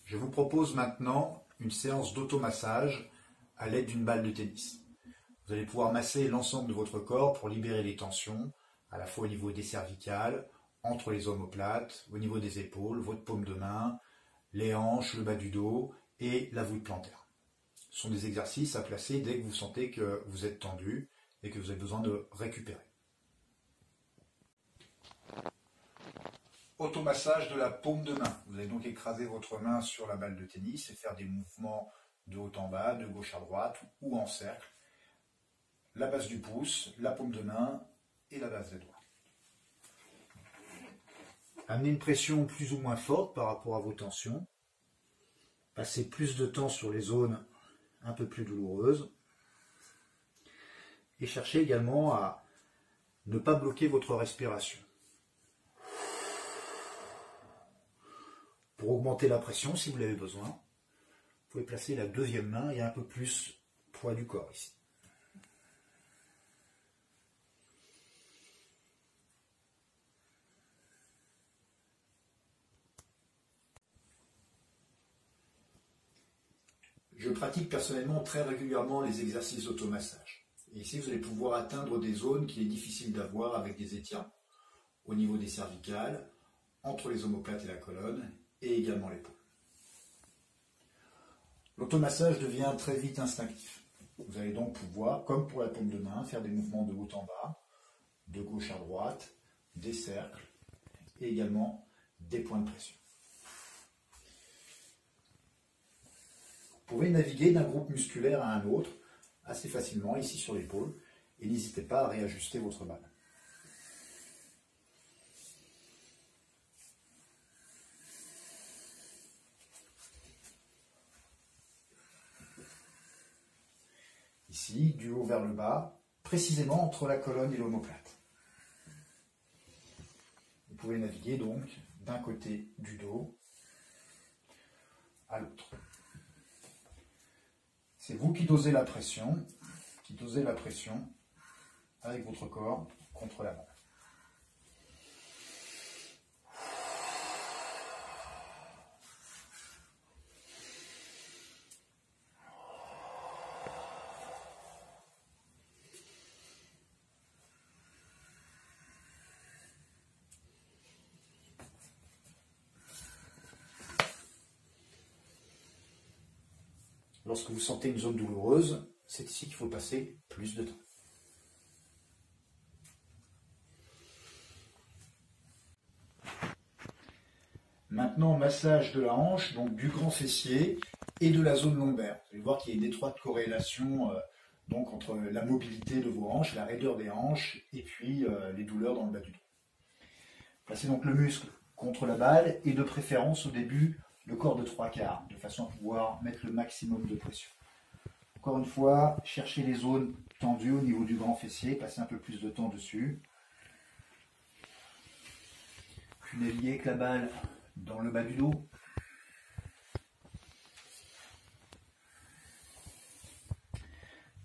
Je vous propose maintenant une séance d'automassage à l'aide d'une balle de tennis. Vous allez pouvoir masser l'ensemble de votre corps pour libérer les tensions, à la fois au niveau des cervicales, entre les omoplates, au niveau des épaules, votre paume de main, les hanches, le bas du dos et la voûte plantaire. Ce sont des exercices à placer dès que vous sentez que vous êtes tendu et que vous avez besoin de récupérer. Automassage de la paume de main. Vous allez donc écraser votre main sur la balle de tennis et faire des mouvements de haut en bas, de gauche à droite ou en cercle. La base du pouce, la paume de main et la base des doigts. Amenez une pression plus ou moins forte par rapport à vos tensions. Passez plus de temps sur les zones un peu plus douloureuses. Et cherchez également à ne pas bloquer votre respiration. Pour augmenter la pression, si vous l'avez besoin, vous pouvez placer la deuxième main et un peu plus poids du corps ici. Je pratique personnellement très régulièrement les exercices d'automassage. Et ici, vous allez pouvoir atteindre des zones qu'il est difficile d'avoir avec des étirements. Au niveau des cervicales, entre les omoplates et la colonne, et également l'épaule. L'automassage devient très vite instinctif. Vous allez donc pouvoir, comme pour la paume de main, faire des mouvements de haut en bas, de gauche à droite, des cercles, et également des points de pression. Vous pouvez naviguer d'un groupe musculaire à un autre assez facilement ici sur l'épaule et n'hésitez pas à réajuster votre balle. Ici, du haut vers le bas, précisément entre la colonne et l'omoplate. Vous pouvez naviguer donc d'un côté du dos à l'autre. C'est vous qui dosez la pression avec votre corps contre la balle. Lorsque vous sentez une zone douloureuse, c'est ici qu'il faut passer plus de temps. Maintenant, massage de la hanche, donc du grand fessier et de la zone lombaire. Vous allez voir qu'il y a une étroite corrélation donc, entre la mobilité de vos hanches, la raideur des hanches et puis les douleurs dans le bas du dos. Placez donc le muscle contre la balle et de préférence au début le corps de 3/4, de façon à pouvoir mettre le maximum de pression. Encore une fois, cherchez les zones tendues au niveau du grand fessier, passez un peu plus de temps dessus. Puis naviguez avec la balle dans le bas du dos.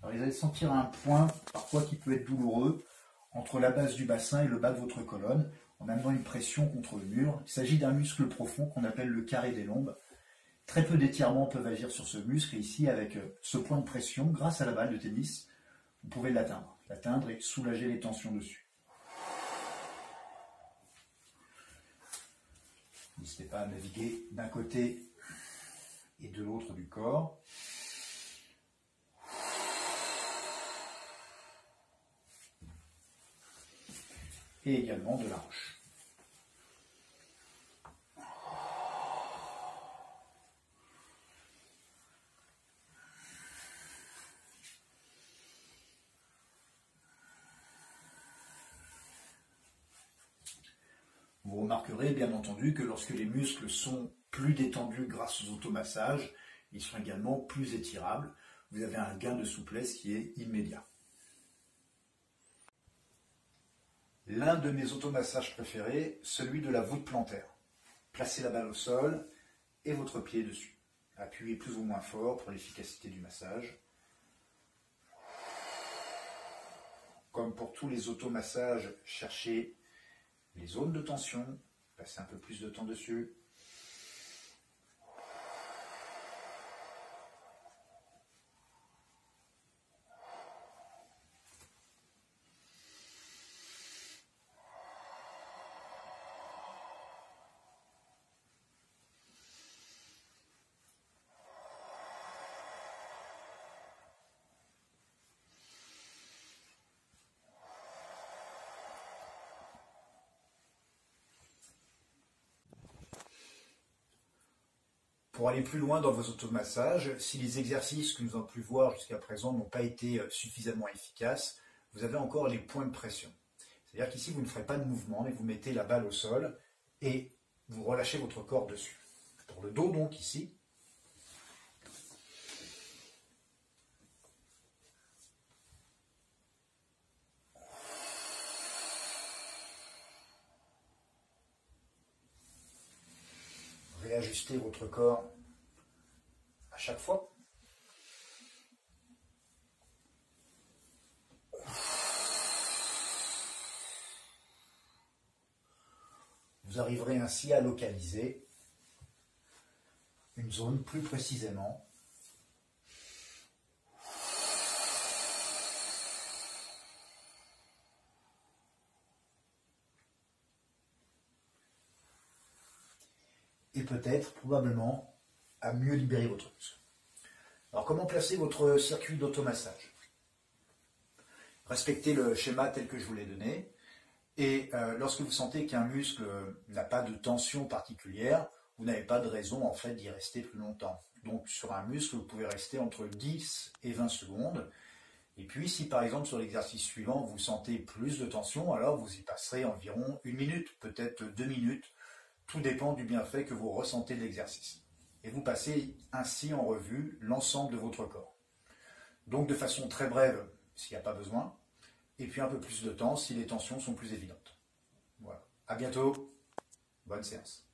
Alors vous allez sentir un point, parfois qui peut être douloureux, entre la base du bassin et le bas de votre colonne, en amenant une pression contre le mur. Il s'agit d'un muscle profond qu'on appelle le carré des lombes. Très peu d'étirements peuvent agir sur ce muscle, et ici, avec ce point de pression, grâce à la balle de tennis, vous pouvez l'atteindre et soulager les tensions dessus. N'hésitez pas à naviguer d'un côté et de l'autre du corps. Et également de la hanche. Vous remarquerez bien entendu que lorsque les muscles sont plus détendus grâce aux automassages, ils sont également plus étirables. Vous avez un gain de souplesse qui est immédiat. L'un de mes automassages préférés, celui de la voûte plantaire. Placez la balle au sol et votre pied dessus. Appuyez plus ou moins fort pour l'efficacité du massage. Comme pour tous les automassages, cherchez les zones de tension, passez un peu plus de temps dessus. Pour aller plus loin dans vos automassages, si les exercices que nous avons pu voir jusqu'à présent n'ont pas été suffisamment efficaces, vous avez encore les points de pression. C'est-à-dire qu'ici, vous ne ferez pas de mouvement, mais vous mettez la balle au sol et vous relâchez votre corps dessus. Pour le dos, donc, ici, réajustez votre corps à chaque fois. Vous arriverez ainsi à localiser une zone plus précisément. Et peut-être, probablement, à mieux libérer votre muscle. Alors, comment placer votre circuit d'automassage? Respectez le schéma tel que je vous l'ai donné. Et lorsque vous sentez qu'un muscle n'a pas de tension particulière, vous n'avez pas de raison en fait d'y rester plus longtemps. Donc sur un muscle, vous pouvez rester entre 10 et 20 secondes. Et puis si par exemple sur l'exercice suivant, vous sentez plus de tension, alors vous y passerez environ 1 minute, peut-être 2 minutes. Tout dépend du bienfait que vous ressentez de l'exercice. Et vous passez ainsi en revue l'ensemble de votre corps. Donc de façon très brève, s'il n'y a pas besoin, et puis un peu plus de temps si les tensions sont plus évidentes. Voilà. À bientôt. Bonne séance.